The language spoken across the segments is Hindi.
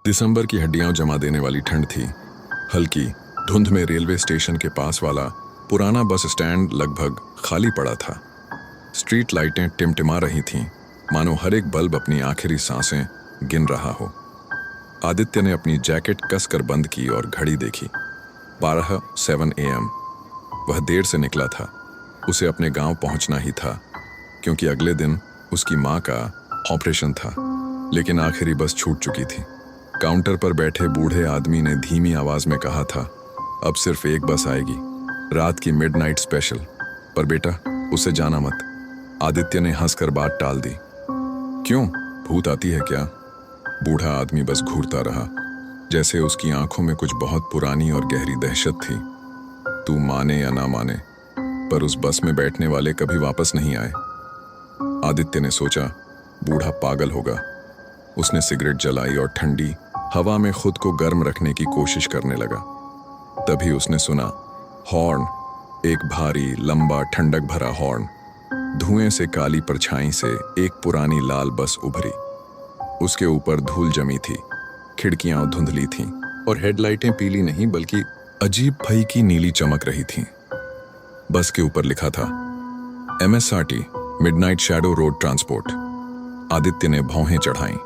दिसंबर की हड्डियां जमा देने वाली ठंड थी। हल्की धुंध में रेलवे स्टेशन के पास वाला पुराना बस स्टैंड लगभग खाली पड़ा था। स्ट्रीट लाइटें टिमटिमा रही थीं, मानो हर एक बल्ब अपनी आखिरी सांसें गिन रहा हो। आदित्य ने अपनी जैकेट कसकर बंद की और घड़ी देखी। 7 AM। वह देर से निकला था। उसे अपने गांव पहुंचना ही था, क्योंकि अगले दिन उसकी मां का ऑपरेशन था। लेकिन आखिरी बस छूट चुकी थी। काउंटर पर बैठे बूढ़े आदमी ने धीमी आवाज में कहा था, अब सिर्फ एक बस आएगी, रात की मिडनाइट स्पेशल। पर बेटा, उसे जाना मत। आदित्य ने हंसकर बात टाल दी। क्यों, भूत आती है क्या? बूढ़ा आदमी बस घूरता रहा, जैसे उसकी आंखों में कुछ बहुत पुरानी और गहरी दहशत थी। तू माने या ना माने, पर उस बस में बैठने वाले कभी वापस नहीं आए। आदित्य ने सोचा, बूढ़ा पागल होगा। उसने सिगरेट जलाई और ठंडी हवा में खुद को गर्म रखने की कोशिश करने लगा। तभी उसने सुना हॉर्न, एक भारी लंबा ठंडक भरा हॉर्न। धुएं से काली परछाई से एक पुरानी लाल बस उभरी। उसके ऊपर धूल जमी थी, खिड़कियां धुंधली थीं और हेडलाइटें पीली नहीं बल्कि अजीब फीकी नीली चमक रही थीं। बस के ऊपर लिखा था MSRT, midnight shadow road transport. Aditya ने भौहें चढ़ाईं।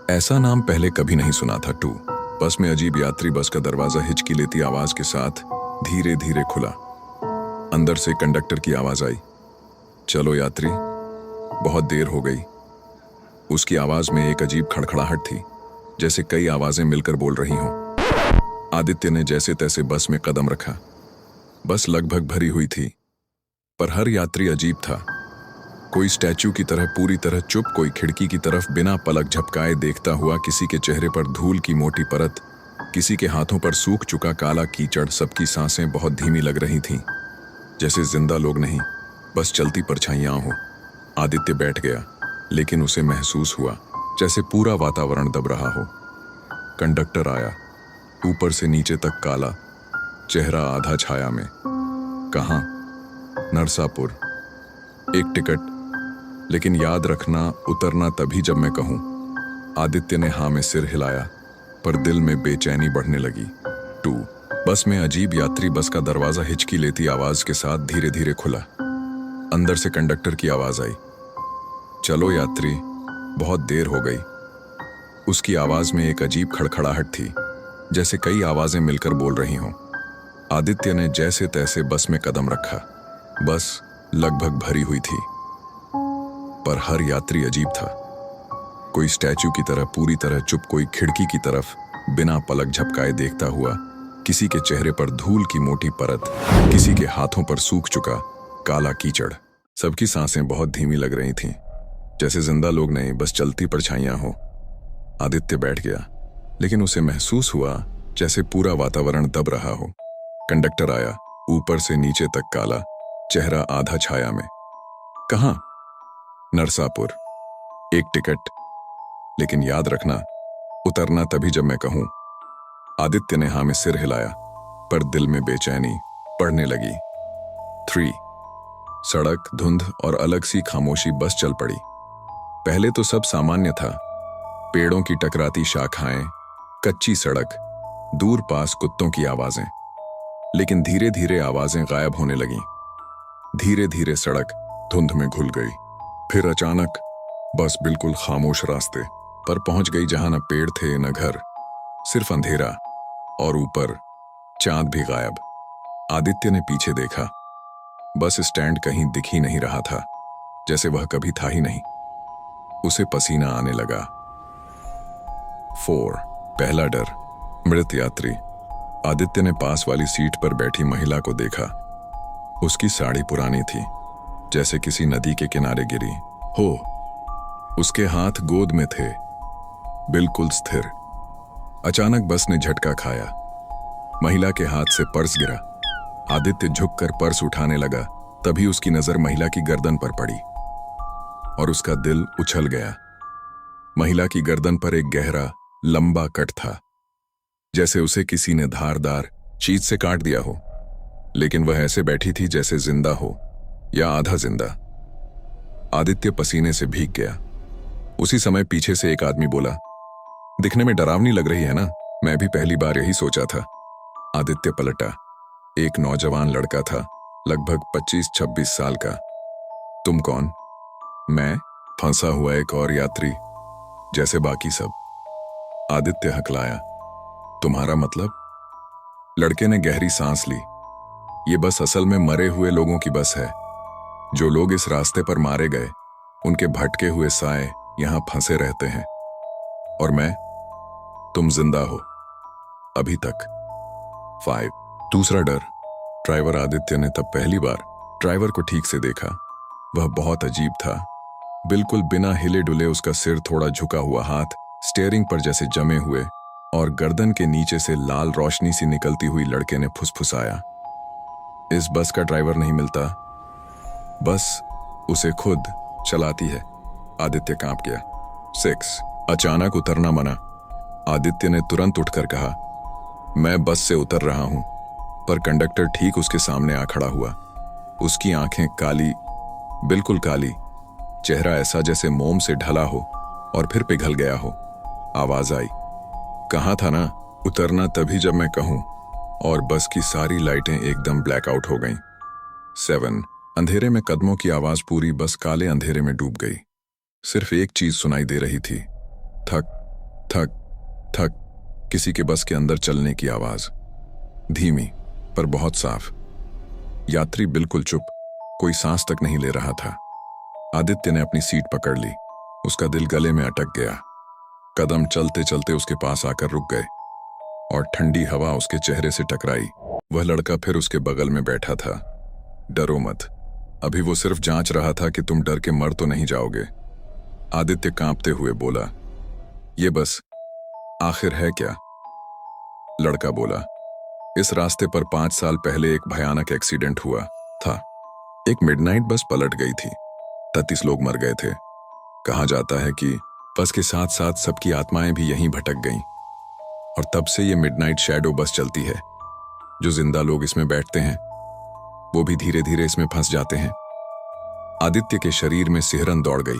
ऐसा नाम पहले कभी नहीं सुना था। बस में अजीब यात्री बस का दरवाजा हिचकी लेती आवाज के साथ धीरे धीरे खुला। अंदर से कंडक्टर की आवाज आई, चलो यात्री, बहुत देर हो गई। उसकी आवाज में एक अजीब खड़खड़ाहट थी, जैसे कई आवाजें मिलकर बोल रही हों। आदित्य ने जैसे तैसे बस में कदम रखा। बस लगभग भरी हुई थी, पर हर यात्री अजीब था। कोई स्टैच्यू की तरह पूरी तरह चुप, कोई खिड़की की तरफ बिना पलक झपकाए देखता हुआ, किसी के चेहरे पर धूल की मोटी परत, किसी के हाथों पर सूख चुका काला कीचड़। सबकी सांसें बहुत धीमी लग रही थीं, जैसे जिंदा लोग नहीं, बस चलती परछाइयां हों। आदित्य बैठ गया, लेकिन उसे महसूस हुआ जैसे पूरा वातावरण दब रहा हो। कंडक्टर आया, ऊपर से नीचे तक काला, चेहरा आधा छाया में। कहाँ? नरसापुर। एक टिकट, लेकिन याद रखना, उतरना तभी जब मैं कहूं। आदित्य ने हाँ में सिर हिलाया, पर दिल में बेचैनी बढ़ने लगी। 2 बस में अजीब यात्री बस का दरवाजा हिचकी लेती आवाज के साथ धीरे धीरे खुला। अंदर से कंडक्टर की आवाज आई, चलो यात्री, बहुत देर हो गई। उसकी आवाज में एक अजीब खड़खड़ाहट थी, जैसे कई आवाजें मिलकर बोल रही हों। आदित्य ने जैसे तैसे बस में कदम रखा। बस लगभग भरी हुई थी, पर हर यात्री अजीब था। कोई स्टैच्यू की तरह पूरी तरह चुप, कोई खिड़की की तरफ बिना पलक झपकाए देखता हुआ, किसी के चेहरे पर धूल की मोटी परत, किसी के हाथों पर सूख चुका काला कीचड़। सबकी सांसें बहुत धीमी लग रही थीं, जैसे जिंदा लोग नहीं, बस चलती परछाइयां हो। आदित्य बैठ गया, लेकिन उसे महसूस हुआ जैसे पूरा वातावरण दब रहा हो। कंडक्टर आया, ऊपर से नीचे तक काला, चेहरा आधा छाया में। कहाँ? नरसापुर। एक टिकट, लेकिन याद रखना, उतरना तभी जब मैं कहूं। आदित्य ने हाँ में सिर हिलाया, पर दिल में बेचैनी बढ़ने लगी। 3 सड़क, धुंध और अलग सी खामोशी। बस चल पड़ी। पहले तो सब सामान्य था, पेड़ों की टकराती शाखाएं, कच्ची सड़क, दूर पास कुत्तों की आवाजें। लेकिन धीरे धीरे आवाजें गायब होने लगीं। धीरे धीरे सड़क धुंध में घुल गई। फिर अचानक बस बिल्कुल खामोश रास्ते पर पहुंच गई, जहां न पेड़ थे न घर, सिर्फ अंधेरा, और ऊपर चांद भी गायब। आदित्य ने पीछे देखा। बस स्टैंड कहीं दिख ही नहीं रहा था, जैसे वह कभी था ही नहीं। उसे पसीना आने लगा। 4 पहला डर, मृत यात्री। आदित्य ने पास वाली सीट पर बैठी महिला को देखा। उसकी साड़ी पुरानी थी, जैसे किसी नदी के किनारे गिरी हो। उसके हाथ गोद में थे, बिल्कुल स्थिर। अचानक बस ने झटका खाया। महिला के हाथ से पर्स गिरा। आदित्य झुककर पर्स उठाने लगा, तभी उसकी नजर महिला की गर्दन पर पड़ी और उसका दिल उछल गया। महिला की गर्दन पर एक गहरा, लंबा कट था, जैसे उसे किसी ने धारदार चीज से काट दिया हो। लेकिन वह ऐसे बैठी थी जैसे जिंदा हो या आधा जिंदा। आदित्य पसीने से भीग गया। उसी समय पीछे से एक आदमी बोला, दिखने में डरावनी लग रही है ना? मैं भी पहली बार यही सोचा था। आदित्य पलटा। एक नौजवान लड़का था, लगभग 25-26 साल का। तुम कौन? मैं, फंसा हुआ एक और यात्री, जैसे बाकी सब। आदित्य हकलाया। तुम्हारा मतलब? लड़के ने गहरी सांस ली। ये बस असल में मरे हुए लोगों की बस है। जो लोग इस रास्ते पर मारे गए, उनके भटके हुए साए यहां फंसे रहते हैं। और मैं, तुम जिंदा हो अभी तक। 5। दूसरा डर। ड्राइवर आदित्य ने तब पहली बार ड्राइवर को ठीक से देखा। वह बहुत अजीब था। बिल्कुल बिना हिले डुले उसका सिर, थोड़ा झुका हुआ हाथ स्टीयरिंग पर जैसे जमे हुए, और गर्दन के नीचे से लाल रोशनी सी निकलती हुई। लड़के ने फुसफुसाया, इस बस का ड्राइवर नहीं मिलता, बस उसे खुद चलाती है। आदित्य कांप गया। 6। अचानक उतरना मना। आदित्य ने तुरंत उठकर कहा, मैं बस से उतर रहा हूं। पर कंडक्टर ठीक उसके सामने आ खड़ा हुआ। उसकी आंखें काली, बिल्कुल काली, चेहरा ऐसा जैसे मोम से ढला हो और फिर पिघल गया हो। आवाज आई, कहा था ना उतरना तभी जब मैं कहूं। और बस की सारी लाइटें एकदम ब्लैकआउट हो गईं। 7। अंधेरे में कदमों की आवाज। पूरी बस काले अंधेरे में डूब गई। सिर्फ एक चीज सुनाई दे रही थी, थक थक थक, किसी के बस के अंदर चलने की आवाज। धीमी पर बहुत साफ। यात्री बिल्कुल चुप, कोई सांस तक नहीं ले रहा था। आदित्य ने अपनी सीट पकड़ ली। उसका दिल गले में अटक गया। कदम चलते चलते उसके पास आकर रुक गए और ठंडी हवा उसके चेहरे से टकराई। वह लड़का फिर उसके बगल में बैठा था। डरो मत, अभी वो सिर्फ जांच रहा था कि तुम डर के मर तो नहीं जाओगे। आदित्य कांपते हुए बोला, ये बस आखिर है क्या? लड़का बोला, इस रास्ते पर 5 साल पहले एक भयानक एक्सीडेंट हुआ था। एक मिडनाइट बस पलट गई थी। 33 लोग मर गए थे। कहा जाता है कि बस के साथ साथ सबकी आत्माएं भी यहीं भटक गईं। और तब से ये मिडनाइट शैडो बस चलती है। जो जिंदा लोग इसमें बैठते हैं, वो भी धीरे धीरे इसमें फंस जाते हैं। आदित्य के शरीर में सिहरन दौड़ गई।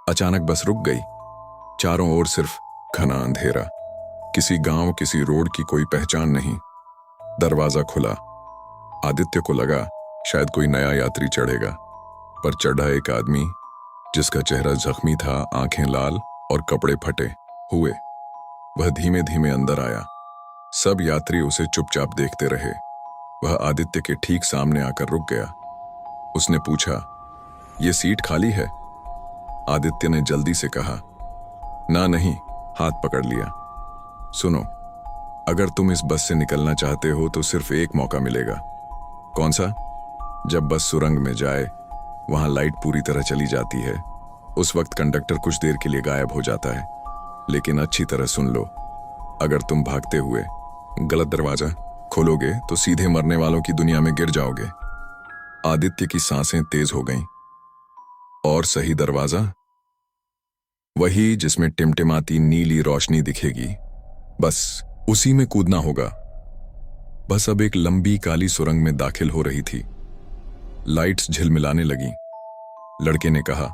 अचानक बस रुक गई। चारों ओर सिर्फ घना अंधेरा। किसी गांव, किसी रोड की कोई पहचान नहीं। दरवाजा खुला। आदित्य को लगा शायद कोई नया यात्री चढ़ेगा, पर चढ़ा एक आदमी जिसका चेहरा जख्मी था, आंखें लाल और कपड़े फटे हुए। वह धीमे धीमे अंदर आया। सब यात्री उसे चुपचाप देखते रहे। वह आदित्य के ठीक सामने आकर रुक गया। उसने पूछा, ये सीट खाली है? आदित्य ने जल्दी से कहा, ना नहीं, हाथ पकड़ लिया। सुनो, अगर तुम इस बस से निकलना चाहते हो तो सिर्फ एक मौका मिलेगा। कौन सा? जब बस सुरंग में जाए, वहां लाइट पूरी तरह चली जाती है। उस वक्त कंडक्टर कुछ देर के लिए गायब हो जाता है। लेकिन अच्छी तरह सुन लो, अगर तुम भागते हुए गलत दरवाजा खोलोगे तो सीधे मरने वालों की दुनिया में गिर जाओगे। आदित्य की सांसें तेज हो गईं। और सही दरवाजा? वही जिसमें टिमटिमाती नीली रोशनी दिखेगी, बस उसी में कूदना होगा। बस अब एक लंबी काली सुरंग में दाखिल हो रही थी। लाइट्स झिलमिलाने लगीं। लड़के ने कहा,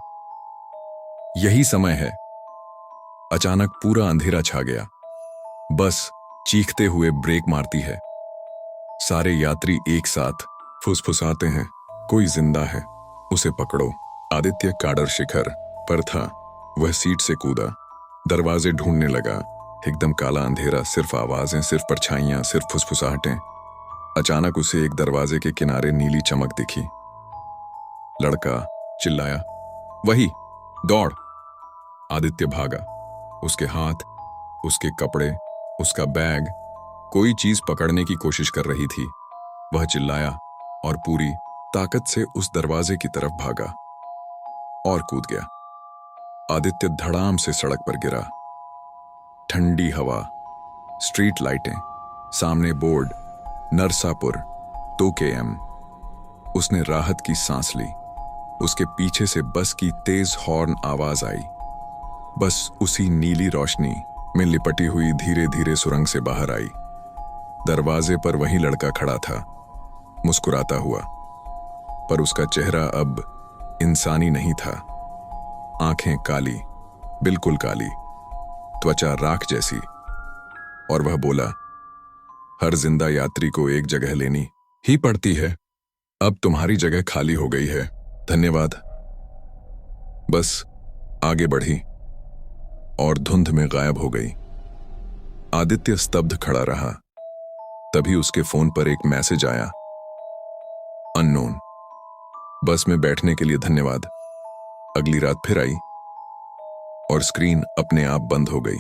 यही समय है। अचानक पूरा अंधेरा छा गया। बस चीखते हुए ब्रेक मारती है। सारे यात्री एक साथ फुसफुसाते हैं, कोई जिंदा है, उसे पकड़ो। आदित्य काडर शिखर पर था। वह सीट से कूदा, दरवाजे ढूंढने लगा। एकदम काला अंधेरा, सिर्फ आवाजें, सिर्फ परछाइयां, सिर्फ फुसफुसाहटें। अचानक उसे एक दरवाजे के किनारे नीली चमक दिखी। लड़का चिल्लाया, वही, दौड़। आदित्य भागा। उसके हाथ, उसके कपड़े, उसका बैग, कोई चीज पकड़ने की कोशिश कर रही थी। वह चिल्लाया और पूरी ताकत से उस दरवाजे की तरफ भागा और कूद गया। आदित्य धड़ाम से सड़क पर गिरा। ठंडी हवा, स्ट्रीट लाइटें, सामने बोर्ड, नरसापुर 2 km। उसने राहत की सांस ली। उसके पीछे से बस की तेज हॉर्न आवाज आई। बस उसी नीली रोशनी में लिपटी हुई धीरे धीरे सुरंग से बाहर आई। दरवाजे पर वही लड़का खड़ा था, मुस्कुराता हुआ, पर उसका चेहरा अब इंसानी नहीं था। आंखें काली, बिल्कुल काली, त्वचा राख जैसी। और वह बोला, हर जिंदा यात्री को एक जगह लेनी ही पड़ती है। अब तुम्हारी जगह खाली हो गई है, धन्यवाद। बस आगे बढ़ी और धुंध में गायब हो गई। आदित्य स्तब्ध खड़ा रहा। तभी उसके फोन पर एक मैसेज आया, अननोन, बस में बैठने के लिए धन्यवाद। अगली रात फिर आई और स्क्रीन अपने आप बंद हो गई।